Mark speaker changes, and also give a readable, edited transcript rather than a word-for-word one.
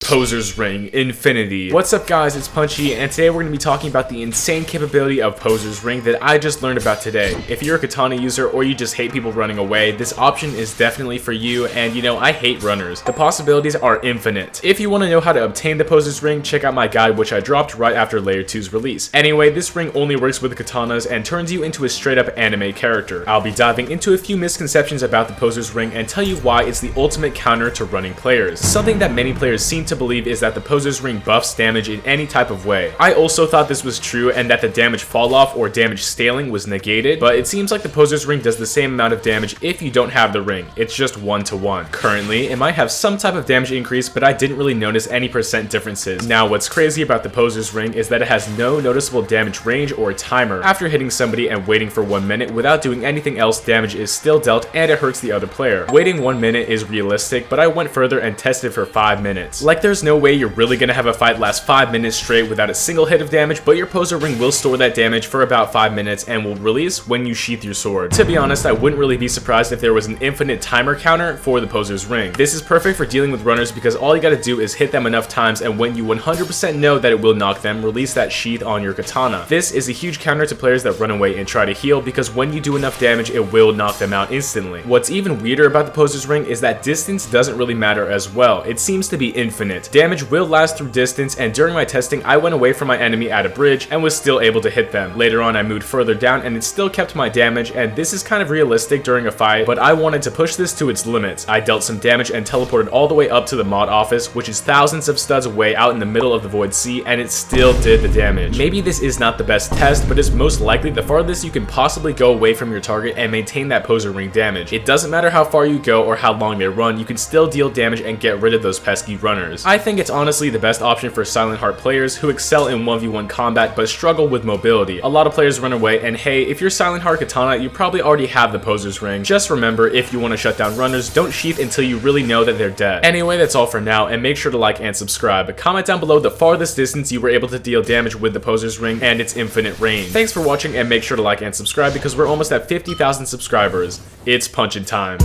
Speaker 1: Poser's Ring, Infinity. What's up guys, it's Punchy, and today we're going to be talking about the insane capability of Poser's Ring that I just learned about today. If you're a katana user or you just hate people running away, this option is definitely for you, and you know, I hate runners. The possibilities are infinite. If you want to know how to obtain the Poser's Ring, check out my guide which I dropped right after Layer 2's release. Anyway, this ring only works with katanas and turns you into a straight up anime character. I'll be diving into a few misconceptions about the Poser's Ring and tell you why it's the ultimate counter to running players. Something that many players seem to believe is that the Poser's Ring buffs damage in any type of way. I also thought this was true and that the damage fall off or damage scaling was negated, but it seems like the Poser's Ring does the same amount of damage if you don't have the ring. It's just 1-to-1. Currently, it might have some type of damage increase, but I didn't really notice any percent differences. Now, what's crazy about the Poser's Ring is that it has no noticeable damage range or timer. After hitting somebody and waiting for 1 minute without doing anything else, damage is still dealt and it hurts the other player. Waiting 1 minute is realistic, but I went further and tested for 5 minutes. Like, there's no way you're really gonna have a fight last 5 minutes straight without a single hit of damage, but your Poser Ring will store that damage for about 5 minutes and will release when you sheath your sword. To be honest, I wouldn't really be surprised if there was an infinite timer counter for the Poser's Ring. This is perfect for dealing with runners because all you gotta do is hit them enough times, and when you 100% know that it will knock them, release that sheath on your katana. This is a huge counter to players that run away and try to heal, because when you do enough damage, it will knock them out instantly. What's even weirder about the Poser's Ring is that distance doesn't really matter as well. It seems to be infinite. Damage will last through distance, and during my testing, I went away from my enemy at a bridge and was still able to hit them. Later on, I moved further down and it still kept my damage, and this is kind of realistic during a fight, but I wanted to push this to its limits. I dealt some damage and teleported all the way up to the mod office, which is thousands of studs away out in the middle of the Void Sea, and it still did the damage. Maybe this is not the best test, but it's most likely the farthest you can possibly go away from your target and maintain that Poser Ring damage. It doesn't matter how far you go or how long they run, you can still deal damage and get rid of those pesky runners. I think it's honestly the best option for Silent Heart players who excel in 1v1 combat but struggle with mobility. A lot of players run away, and hey, if you're Silent Heart Katana, you probably already have the Poser's Ring. Just remember, if you want to shut down runners, don't sheath until you really know that they're dead. Anyway, that's all for now, and make sure to like and subscribe. Comment down below the farthest distance you were able to deal damage with the Poser's Ring and its infinite range. Thanks for watching, and make sure to like and subscribe because we're almost at 50,000 subscribers. It's punchin' time.